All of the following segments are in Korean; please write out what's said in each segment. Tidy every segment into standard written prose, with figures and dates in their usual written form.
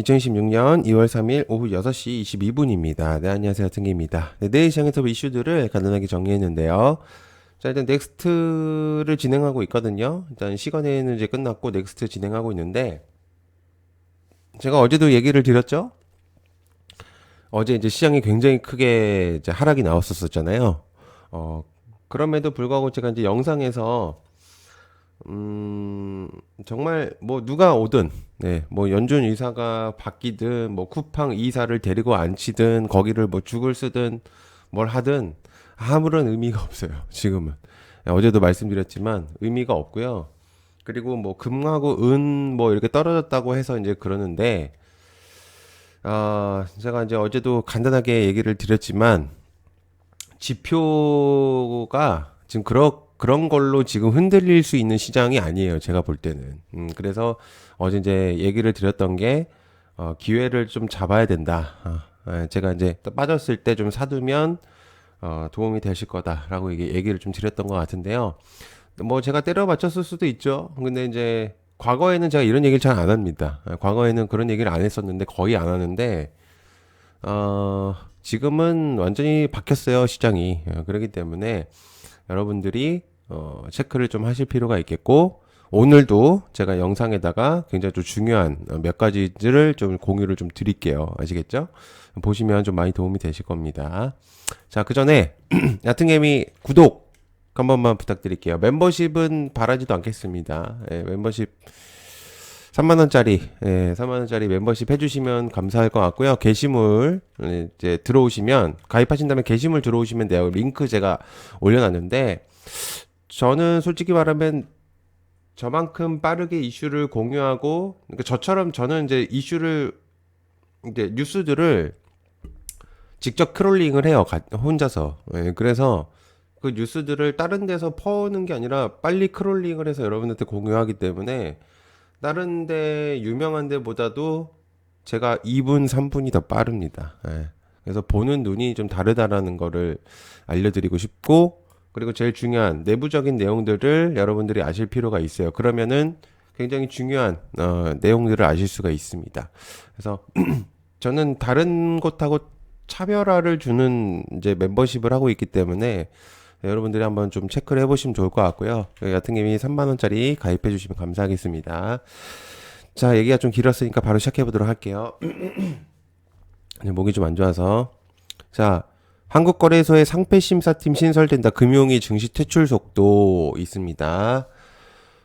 2026년 2월 3일 오후 6시 22분입니다. 네, 안녕하세요. 등기입니다. 네, 내일 시장에서 이슈들을 간단하게 정리했는데요. 자, 일단 넥스트를 진행하고 있거든요. 일단 시간에는 이제 끝났고 넥스트 진행하고 있는데 제가 어제도 얘기를 드렸죠. 어제 이제 시장이 굉장히 크게 이제 하락이 나왔었잖아요. 어, 그럼에도 불구하고 제가 이제 영상에서 정말 뭐 누가 오든, 네, 뭐 연준 의사가 바뀌든, 뭐 쿠팡 이사를 데리고 앉히든, 거기를 뭐 죽을 쓰든, 뭘 하든 아무런 의미가 없어요. 지금은. 어제도 말씀드렸지만 의미가 없고요. 그리고 뭐 금하고 은 뭐 이렇게 떨어졌다고 해서 이제 그러는데, 제가 이제 어제도 간단하게 얘기를 드렸지만 지표가 지금 그런 걸로 지금 흔들릴 수 있는 시장이 아니에요. 제가 볼 때는. 그래서 어제 이제 얘기를 드렸던 게, 기회를 좀 잡아야 된다. 제가 이제 또 빠졌을 때 좀 사두면, 도움이 되실 거다라고 얘기를 좀 드렸던 것 같은데요. 뭐 제가 때려 맞췄을 수도 있죠. 근데 이제 과거에는 제가 이런 얘기를 잘 안 합니다. 과거에는 그런 얘기를 안 했었는데 거의 안 하는데, 지금은 완전히 바뀌었어요, 시장이. 그렇기 때문에 여러분들이 체크를 좀 하실 필요가 있겠고, 오늘도 제가 영상에다가 굉장히 좀 중요한 몇 가지를 좀 공유를 좀 드릴게요. 아시겠죠? 보시면 좀 많이 도움이 되실 겁니다. 자, 그 전에 야트개미 구독 한 번만 부탁드릴게요. 멤버십은 바라지도 않겠습니다. 멤버십 3만원짜리, 3만원짜리 멤버십 해주시면 감사할 것 같고요. 게시물, 이제 들어오시면, 가입하신 다음에 게시물 들어오시면 돼요. 링크 제가 올려놨는데, 저는 솔직히 말하면 저만큼 빠르게 이슈를 공유하고, 그러니까 저처럼 저는 이제 이슈를, 이제 뉴스들을 직접 크롤링을 해요. 혼자서. 그래서 그 뉴스들을 다른 데서 퍼오는 게 아니라 빨리 크롤링을 해서 여러분한테 공유하기 때문에 다른 데 유명한 데보다도 제가 2분, 3분이 더 빠릅니다. 그래서 보는 눈이 좀 다르다라는 거를 알려드리고 싶고, 그리고 제일 중요한 내부적인 내용들을 여러분들이 아실 필요가 있어요. 그러면은 굉장히 중요한 내용들을 아실 수가 있습니다. 그래서 저는 다른 곳하고 차별화를 주는 이제 멤버십을 하고 있기 때문에 여러분들이 한번 좀 체크를 해보시면 좋을 것 같고요. 야트님이 3만원짜리 가입해주시면 감사하겠습니다. 자, 얘기가 좀 길었으니까 바로 시작해보도록 할게요. 목이 좀 안 좋아서. 자, 한국거래소의 상패심사팀 신설된다. 금융위 증시 퇴출 속도 있습니다.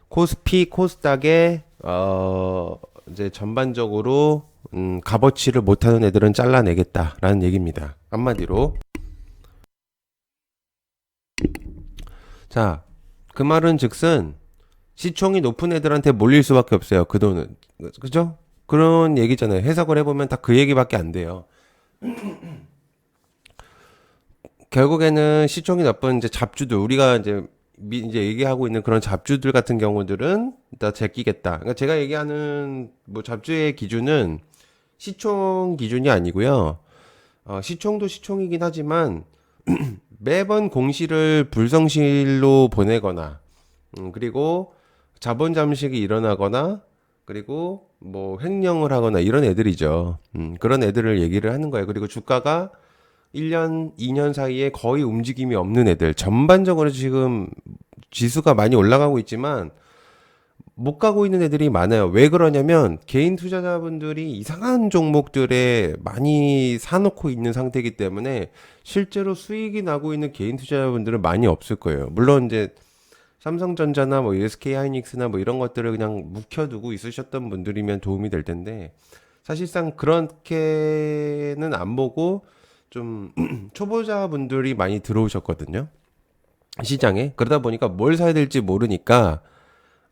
코스피, 코스닥에, 이제 전반적으로, 값어치를 못하는 애들은 잘라내겠다라는 얘기입니다. 한마디로. 자, 그 말은 즉슨 시총이 높은 애들한테 몰릴 수밖에 없어요. 그 돈은. 그죠? 그런 얘기잖아요. 해석을 해보면 다 그 얘기밖에 안 돼요. 결국에는 시총이 나쁜 이제 잡주들, 우리가 이제 얘기하고 있는 그런 잡주들 같은 경우들은 다 제끼겠다. 그러니까 제가 얘기하는 뭐 잡주의 기준은 시총 기준이 아니고요. 시총도 시총이긴 하지만 매번 공시를 불성실로 보내거나, 그리고 자본 잠식이 일어나거나, 그리고 뭐 횡령을 하거나 이런 애들이죠. 그런 애들을 얘기를 하는 거예요. 그리고 주가가 1년, 2년 사이에 거의 움직임이 없는 애들. 전반적으로 지금 지수가 많이 올라가고 있지만 못 가고 있는 애들이 많아요. 왜 그러냐면 개인 투자자분들이 이상한 종목들에 많이 사놓고 있는 상태이기 때문에 실제로 수익이 나고 있는 개인 투자자분들은 많이 없을 거예요. 물론 이제 삼성전자나 뭐 SK 하이닉스나 뭐 이런 것들을 그냥 묵혀두고 있으셨던 분들이면 도움이 될 텐데 사실상 그렇게는 안 보고 좀 초보자분들이 많이 들어오셨거든요. 시장에. 그러다 보니까 뭘 사야 될지 모르니까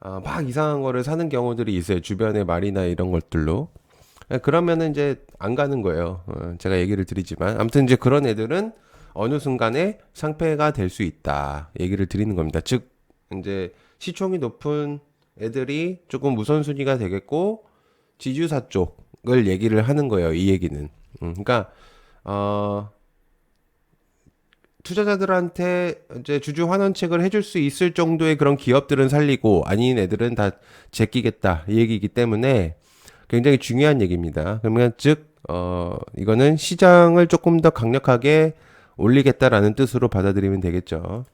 막 이상한 거를 사는 경우들이 있어요. 주변의 말이나 이런 것들로. 그러면은 이제 안 가는 거예요. 제가 얘기를 드리지만. 아무튼 이제 그런 애들은 어느 순간에 상패가 될 수 있다. 얘기를 드리는 겁니다. 즉, 이제 시총이 높은 애들이 조금 우선순위가 되겠고, 지주사 쪽을 얘기를 하는 거예요. 이 얘기는. 그러니까, 투자자들한테 이제 주주 환원책을 해줄 수 있을 정도의 그런 기업들은 살리고 아닌 애들은 다 제끼겠다 이 얘기이기 때문에 굉장히 중요한 얘기입니다. 그러면 즉, 이거는 시장을 조금 더 강력하게 올리겠다라는 뜻으로 받아들이면 되겠죠.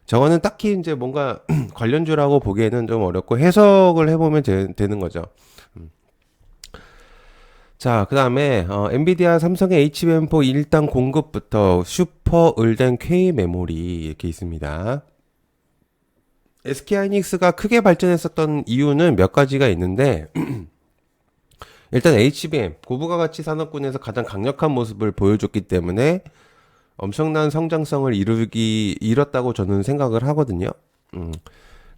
저거는 딱히 이제 뭔가 관련주라고 보기에는 좀 어렵고 해석을 해보면 되는 거죠. 자, 그 다음에 엔비디아 삼성의 HBM4 1단 공급부터 슈퍼 을된 K 메모리 이렇게 있습니다. SK하이닉스가 크게 발전했었던 이유는 몇 가지가 있는데 일단 HBM 고부가 가치 산업군에서 가장 강력한 모습을 보여줬기 때문에 엄청난 성장성을 이뤘다고 저는 생각을 하거든요.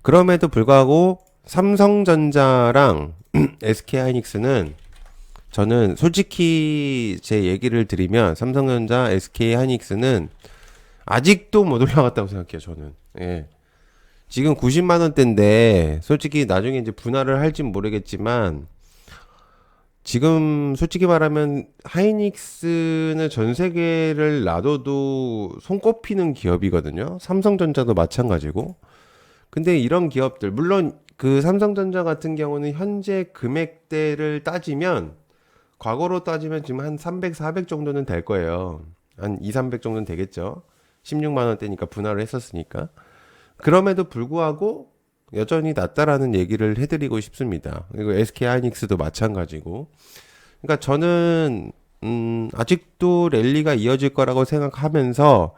그럼에도 불구하고 삼성전자랑 SK하이닉스는 저는 솔직히 제 얘기를 드리면 삼성전자, SK하이닉스는 아직도 못 올라갔다고 생각해요. 저는. 예. 지금 90만 원대인데 솔직히 나중에 이제 분할을 할진 모르겠지만 지금 솔직히 말하면 하이닉스는 전 세계를 놔둬도 손꼽히는 기업이거든요. 삼성전자도 마찬가지고. 근데 이런 기업들 물론 그 삼성전자 같은 경우는 현재 금액대를 따지면 과거로 따지면 지금 한 300, 400 정도는 될 거예요. 한 2, 300 정도는 되겠죠. 16만 원대니까 분할을 했었으니까. 그럼에도 불구하고 여전히 낮다라는 얘기를 해드리고 싶습니다. 그리고 SK 하이닉스도 마찬가지고. 그러니까 저는 아직도 랠리가 이어질 거라고 생각하면서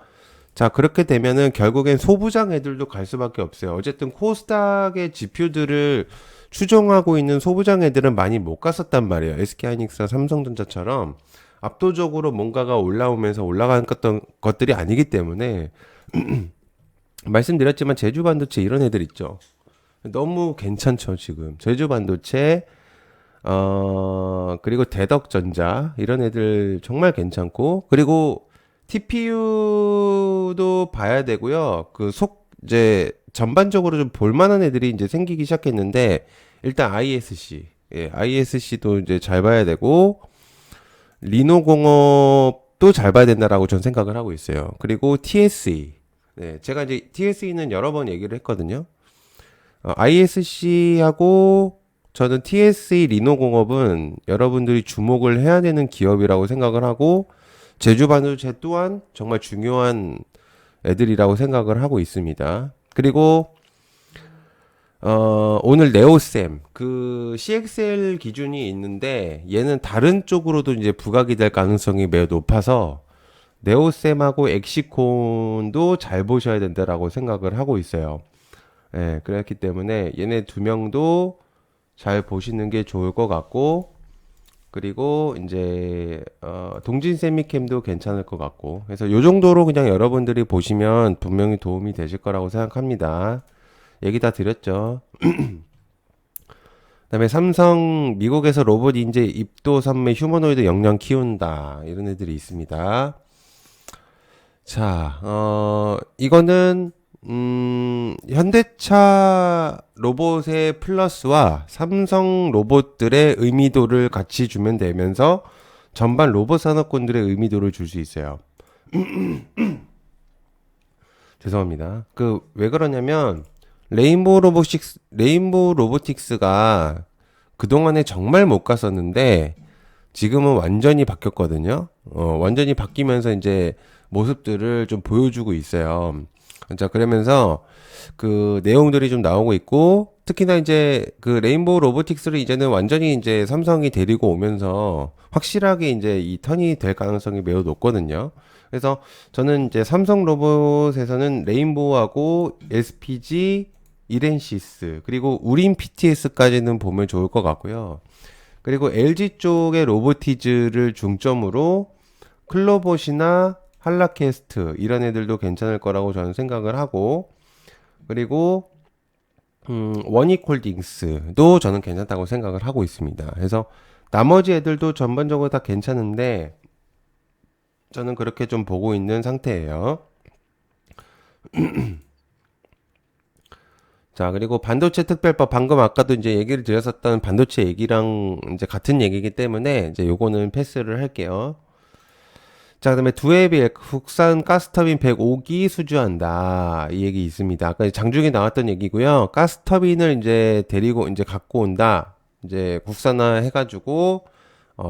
자 그렇게 되면은 결국엔 소부장 애들도 갈 수밖에 없어요. 어쨌든 코스닥의 지표들을 추종하고 있는 소부장 애들은 많이 못 갔었단 말이에요. SK하이닉스나 삼성전자처럼 압도적으로 뭔가가 올라오면서 올라간 것들이 아니기 때문에 말씀드렸지만 제주반도체 이런 애들 있죠. 너무 괜찮죠 지금 제주반도체 그리고 대덕전자 이런 애들 정말 괜찮고 그리고 TPU도 봐야 되고요. 이제 전반적으로 좀 볼만한 애들이 이제 생기기 시작했는데 일단 ISC, 예, ISC도 이제 잘 봐야 되고 리노공업도 잘 봐야 된다라고 전 생각을 하고 있어요. 그리고 TSE, 네, 제가 이제 TSE는 여러 번 얘기를 했거든요. ISC하고 저는 TSE 리노공업은 여러분들이 주목을 해야 되는 기업이라고 생각을 하고 제주반도체 또한 정말 중요한 애들이라고 생각을 하고 있습니다. 그리고 오늘 네오셈 그 CXL 기준이 있는데 얘는 다른 쪽으로도 이제 부각이 될 가능성이 매우 높아서 네오셈하고 엑시콘도 잘 보셔야 된다라고 생각을 하고 있어요. 예, 그렇기 때문에 얘네 두 명도 잘 보시는 게 좋을 것 같고 그리고 이제 동진 세미캠도 괜찮을 것 같고 그래서 요 정도로 그냥 여러분들이 보시면 분명히 도움이 되실 거라고 생각합니다. 얘기 다 드렸죠. 그다음에 삼성 미국에서 로봇 인재 입도 선매 휴머노이드 역량 키운다 이런 애들이 있습니다. 자, 이거는 현대차 로봇의 플러스와 삼성 로봇들의 의미도를 같이 주면 되면서 전반 로봇 산업군들의 의미도를 줄 수 있어요. 죄송합니다. 왜 그러냐면 레인보우 로보틱스가 그동안에 정말 못 갔었는데 지금은 완전히 바뀌었거든요. 완전히 바뀌면서 이제 모습들을 좀 보여주고 있어요. 자, 그러면서 그 내용들이 좀 나오고 있고 특히나 이제 그 레인보우 로보틱스를 이제는 완전히 이제 삼성이 데리고 오면서 확실하게 이제 이 턴이 될 가능성이 매우 높거든요. 그래서 저는 이제 삼성 로봇에서는 레인보우하고 SPG, 이렌시스 그리고 우린 PTS까지는 보면 좋을 것 같고요. 그리고 LG 쪽의 로보티즈를 중점으로 클로봇이나 한라캐스트 이런 애들도 괜찮을 거라고 저는 생각을 하고 그리고 원익홀딩스도 저는 괜찮다고 생각을 하고 있습니다. 그래서 나머지 애들도 전반적으로 다 괜찮은데 저는 그렇게 좀 보고 있는 상태예요. 자, 그리고 반도체 특별법 방금 아까도 이제 얘기를 드렸었던 반도체 얘기랑 이제 같은 얘기이기 때문에 이제 요거는 패스를 할게요. 자, 그다음에 두에비 국산 가스터빈 105기 수주한다. 이 얘기 있습니다. 아까 장중에 나왔던 얘기고요. 가스터빈을 이제 데리고 이제 갖고 온다. 이제 국산화 해가지고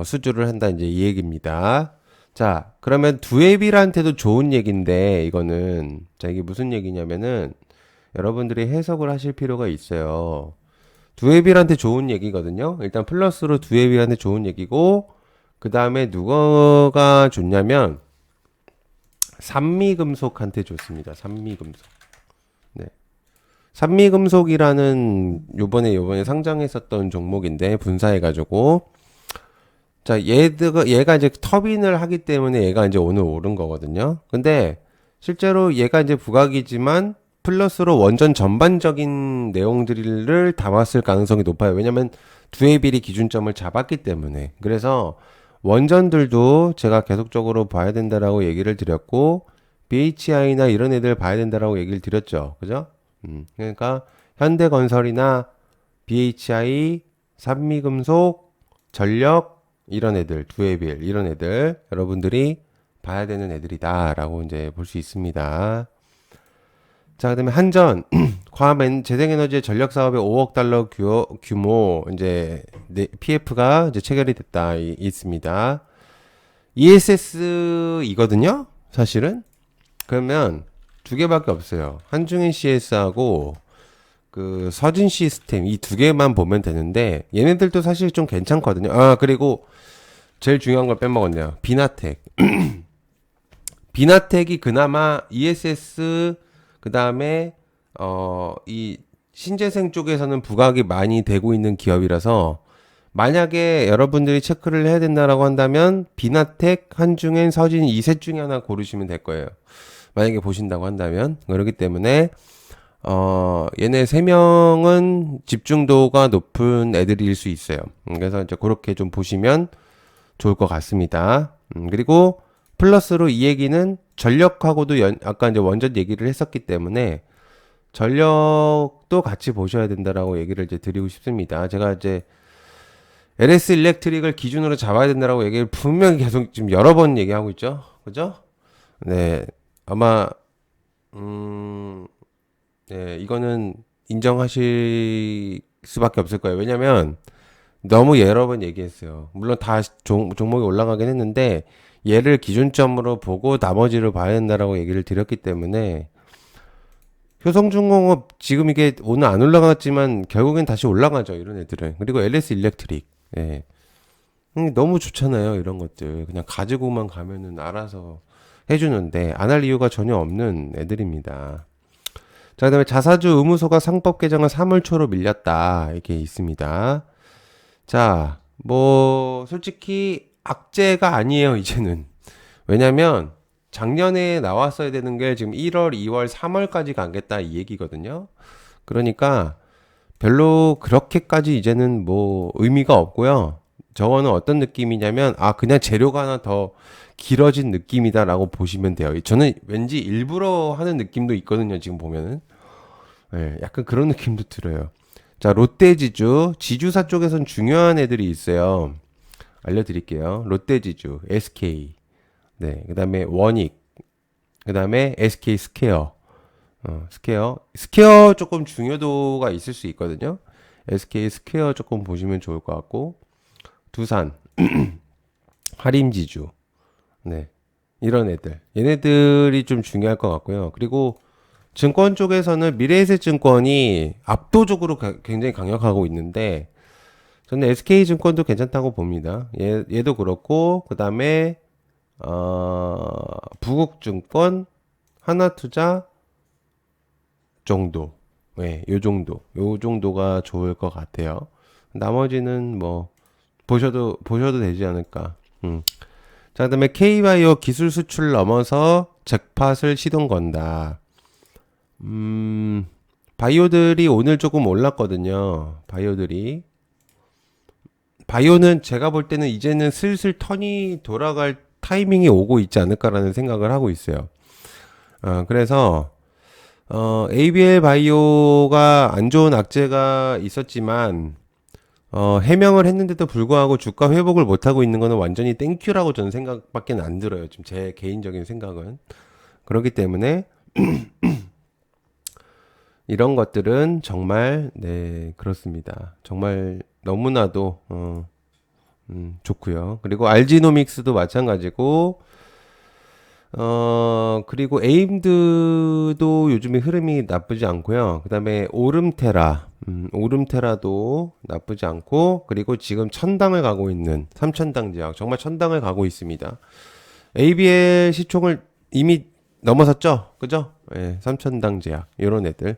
수주를 한다 이제 이 얘기입니다. 자, 그러면 두에빌한테도 좋은 얘기인데 이거는 자 이게 무슨 얘기냐면은 여러분들이 해석을 하실 필요가 있어요. 두에빌한테 좋은 얘기거든요. 일단 플러스로 두에빌한테 좋은 얘기고 그 다음에 누가 좋냐면 산미금속한테 좋습니다. 산미금속. 네. 산미금속이라는 요번에 상장했었던 종목인데 분사해가지고 자 얘가 이제 터빈을 하기 때문에 얘가 이제 오늘 오른 거거든요. 근데 실제로 얘가 이제 부각이지만 플러스로 원전 전반적인 내용들을 담았을 가능성이 높아요. 왜냐면 두에빌이 기준점을 잡았기 때문에. 그래서 원전들도 제가 계속적으로 봐야 된다라고 얘기를 드렸고 BHI나 이런 애들 봐야 된다라고 얘기를 드렸죠. 그죠? 그러니까 현대건설이나 BHI, 산미금속, 전력 이런 애들, 두에빌 이런 애들 여러분들이 봐야 되는 애들이다라고 이제 볼 수 있습니다. 자, 그다음에 한전 재생에너지의 전력 사업에 5억 달러 규모 이제 PF가 이제 체결이 됐다 있습니다. ESS이거든요. 사실은 그러면 두 개밖에 없어요. 한중인 CS하고 그 서진 시스템 이 두 개만 보면 되는데 얘네들도 사실 좀 괜찮거든요. 아, 그리고 제일 중요한 걸 빼먹었네요. 비나텍. 비나텍이 그나마 ESS 그 다음에 이 신재생 쪽에서는 부각이 많이 되고 있는 기업이라서 만약에 여러분들이 체크를 해야 된다라고 한다면 비나텍, 한중엔, 서진 이 셋 중에 하나 고르시면 될 거예요. 만약에 보신다고 한다면 그렇기 때문에 얘네 세 명은 집중도가 높은 애들일 수 있어요. 그래서 이제 그렇게 좀 보시면 좋을 것 같습니다. 그리고 플러스로 이 얘기는 전력하고도 아까 이제 원전 얘기를 했었기 때문에 전력도 같이 보셔야 된다라고 얘기를 이제 드리고 싶습니다. 제가 이제 LS 일렉트릭을 기준으로 잡아야 된다라고 얘기를 분명히 계속 지금 여러 번 얘기하고 있죠. 그죠? 네. 아마 네, 이거는 인정하실 수밖에 없을 거예요. 왜냐면 너무 여러 번 얘기했어요. 물론 다 종목이 올라가긴 했는데 얘를 기준점으로 보고 나머지를 봐야 된다라고 얘기를 드렸기 때문에 효성중공업 지금 이게 오늘 안 올라갔지만 결국엔 다시 올라가죠. 이런 애들은. 그리고 LS 일렉트릭. 예. 너무 좋잖아요. 이런 것들. 그냥 가지고만 가면은 알아서 해주는데 안 할 이유가 전혀 없는 애들입니다. 자, 그다음에 자사주 의무소가 상법 개정을 3월 초로 밀렸다. 이게 있습니다. 자, 뭐 솔직히 악재가 아니에요, 이제는. 왜냐면 작년에 나왔어야 되는 게 지금 1월, 2월, 3월까지 가겠다 이 얘기거든요. 그러니까 별로 그렇게까지 이제는 뭐 의미가 없고요. 저거는 어떤 느낌이냐면 그냥 재료가 하나 더 길어진 느낌이다라고 보시면 돼요. 저는 왠지 일부러 하는 느낌도 있거든요. 지금 보면은. 네, 약간 그런 느낌도 들어요. 자, 롯데지주, 지주사 쪽에선 중요한 애들이 있어요. 알려드릴게요. 롯데지주, SK, 네, 그 다음에 원익, 그 다음에 SK 스퀘어, 스퀘어 조금 중요도가 있을 수 있거든요. SK 스퀘어 조금 보시면 좋을 것 같고, 두산, 하림지주, 네, 이런 애들, 얘네들이 좀 중요할 것 같고요. 그리고 증권 쪽에서는 미래에셋증권이 압도적으로 굉장히 강력하고 있는데 저는 SK증권도 괜찮다고 봅니다. 얘도 그렇고 그 다음에 부국증권, 하나투자 정도, 네, 요 정도가 좋을 것 같아요. 나머지는 뭐 보셔도 되지 않을까. 자, 그다음에 K바이오 기술 수출 넘어서 잭팟을 시동 건다. 바이오들이 오늘 조금 올랐거든요. 바이오는 제가 볼 때는 이제는 슬슬 턴이 돌아갈 타이밍이 오고 있지 않을까라는 생각을 하고 있어요. 그래서 ABL 바이오가 안 좋은 악재가 있었지만 해명을 했는데도 불구하고 주가 회복을 못하고 있는 거는 완전히 땡큐라고 저는 생각밖에 안 들어요. 지금 제 개인적인 생각은. 그렇기 때문에 이런 것들은 정말 네 그렇습니다. 정말 너무나도 좋고요. 그리고 알지노믹스도 마찬가지고 그리고 에임드도 요즘에 흐름이 나쁘지 않고요. 그 다음에 오름테라도 나쁘지 않고, 그리고 지금 천당을 가고 있는 삼천당 제약, 정말 천당을 가고 있습니다. ABL 시총을 이미 넘어섰죠? 그죠? 예, 삼천당 제약, 이런 애들.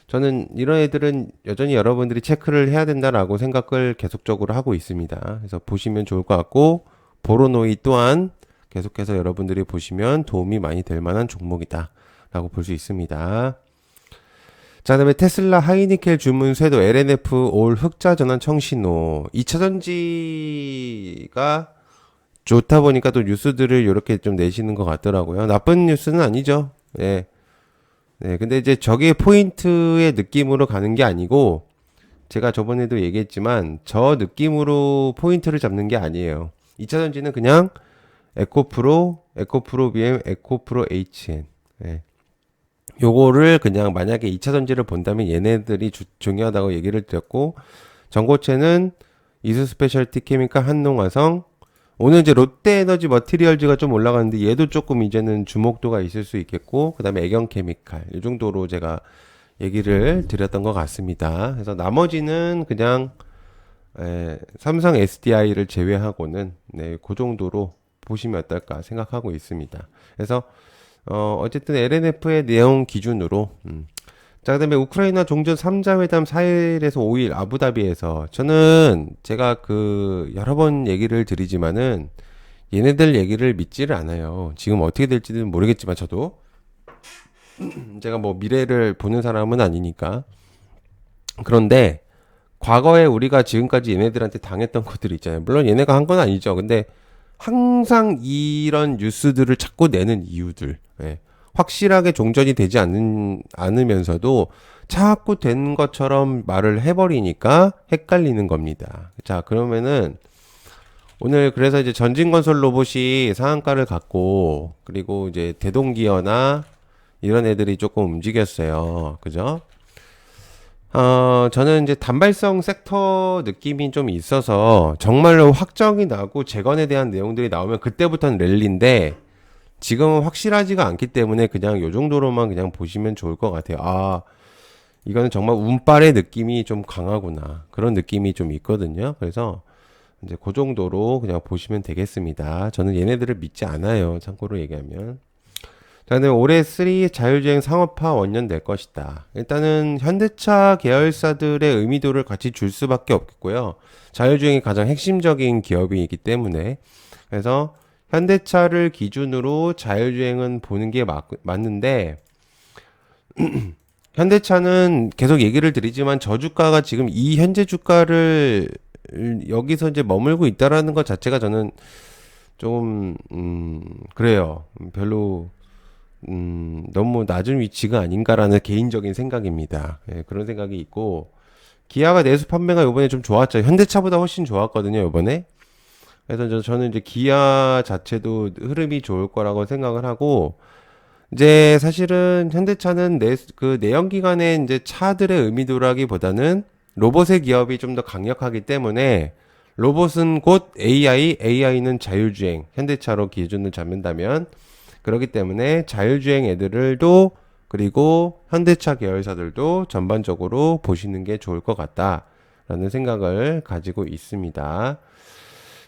저는 이런 애들은 여전히 여러분들이 체크를 해야 된다라고 생각을 계속적으로 하고 있습니다. 그래서 보시면 좋을 것 같고, 보로노이 또한 계속해서 여러분들이 보시면 도움이 많이 될 만한 종목이다 라고 볼 수 있습니다. 자, 그다음에 테슬라 하이니켈 주문 쇄도 LNF 올 흑자 전환 청신호. 2차전지가 좋다 보니까 또 뉴스들을 이렇게 좀 내시는 것 같더라고요. 나쁜 뉴스는 아니죠. 예. 네, 근데 이제 저게 포인트의 느낌으로 가는 게 아니고, 제가 저번에도 얘기했지만 저 느낌으로 포인트를 잡는 게 아니에요. 2차전지는 그냥 에코프로 BM, 에코프로 HN. 예. 요거를 그냥 만약에 2차 전지를 본다면 얘네들이 중요하다고 얘기를 드렸고, 전고체는 이수스페셜티 케미칼, 한농화성. 오늘 이제 롯데에너지 머티리얼즈가 좀 올라가는데 얘도 조금 이제는 주목도가 있을 수 있겠고, 그 다음에 애경케미칼 이 정도로 제가 얘기를 드렸던 것 같습니다. 그래서 나머지는 그냥 삼성 SDI를 제외하고는 그 정도로 보시면 어떨까 생각하고 있습니다. 그래서 어쨌든 LNF의 내용 기준으로 자, 그다음에 우크라이나 종전 3자 회담 4일에서 5일 아부다비에서, 저는 제가 여러 번 얘기를 드리지만은 얘네들 얘기를 믿지를 않아요. 지금 어떻게 될지는 모르겠지만 저도 제가 뭐 미래를 보는 사람은 아니니까. 그런데 과거에 우리가 지금까지 얘네들한테 당했던 것들이 있잖아요. 물론 얘네가 한 건 아니죠. 근데 항상 이런 뉴스들을 자꾸 내는 이유들, 예. 확실하게 종전이 되지 않으면서도 자꾸 된 것처럼 말을 해버리니까 헷갈리는 겁니다. 자, 그러면은 오늘 그래서 이제 전진건설 로봇이 상한가를 갖고, 그리고 이제 대동기어나 이런 애들이 조금 움직였어요. 그죠? 저는 이제 단발성 섹터 느낌이 좀 있어서 정말로 확정이 나고 재건에 대한 내용들이 나오면 그때부터는 랠리인데, 지금은 확실하지가 않기 때문에 그냥 요 정도로만 그냥 보시면 좋을 것 같아요. 아, 이거는 정말 운빨의 느낌이 좀 강하구나. 그런 느낌이 좀 있거든요. 그래서 이제 그 정도로 그냥 보시면 되겠습니다. 저는 얘네들을 믿지 않아요. 참고로 얘기하면. 자, 근데 올해 3 자율주행 상업화 원년 될 것이다. 일단은 현대차 계열사들의 의미도를 같이 줄 수밖에 없겠고요. 자율주행이 가장 핵심적인 기업이기 때문에. 그래서 현대차를 기준으로 자율주행은 보는 게 맞는데, 현대차는 계속 얘기를 드리지만 저주가가 지금 이 현재 주가를 여기서 이제 머물고 있다라는 것 자체가 저는 좀 그래요. 별로 너무 낮은 위치가 아닌가라는 개인적인 생각입니다. 예, 그런 생각이 있고, 기아가 내수 판매가 요번에 좀 좋았죠. 현대차보다 훨씬 좋았거든요, 요번에. 그래서 저는 이제 기아 자체도 흐름이 좋을 거라고 생각을 하고, 이제 사실은 현대차는 내연기관의 이제 차들의 의미도라기보다는 로봇의 기업이 좀 더 강력하기 때문에, 로봇은 곧 AI, AI는 자율주행, 현대차로 기준을 잡는다면, 그렇기 때문에 자율주행 애들도, 그리고 현대차 계열사들도 전반적으로 보시는 게 좋을 것 같다라는 생각을 가지고 있습니다.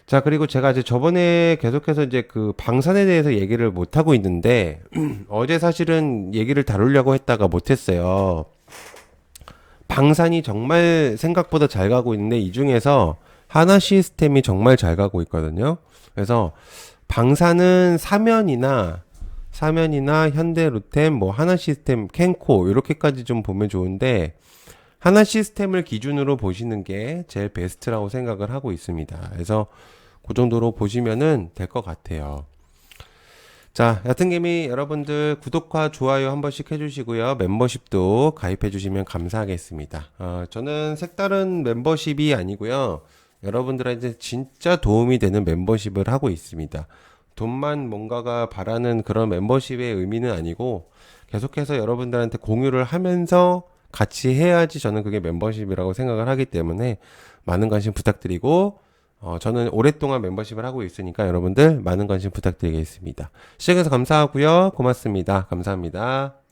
자, 그리고 제가 이제 저번에 계속해서 이제 방산에 대해서 얘기를 못 하고 있는데, 어제 사실은 얘기를 다루려고 했다가 못 했어요. 방산이 정말 생각보다 잘 가고 있는데, 이 중에서 하나 시스템이 정말 잘 가고 있거든요. 그래서 방산은 사면이나 현대로템, 뭐 하나 시스템, 켄코 이렇게까지 좀 보면 좋은데, 하나 시스템을 기준으로 보시는 게 제일 베스트라고 생각을 하고 있습니다. 그래서 그 정도로 보시면은 될 것 같아요. 자, 여튼 개미 여러분들 구독과 좋아요 한 번씩 해주시고요. 멤버십도 가입해 주시면 감사하겠습니다. 저는 색다른 멤버십이 아니고요. 여러분들한테 진짜 도움이 되는 멤버십을 하고 있습니다. 돈만 뭔가가 바라는 그런 멤버십의 의미는 아니고, 계속해서 여러분들한테 공유를 하면서 같이 해야지 저는 그게 멤버십이라고 생각을 하기 때문에 많은 관심 부탁드리고 저는 오랫동안 멤버십을 하고 있으니까 여러분들 많은 관심 부탁드리겠습니다. 시청해주셔서 감사하고요. 고맙습니다. 감사합니다.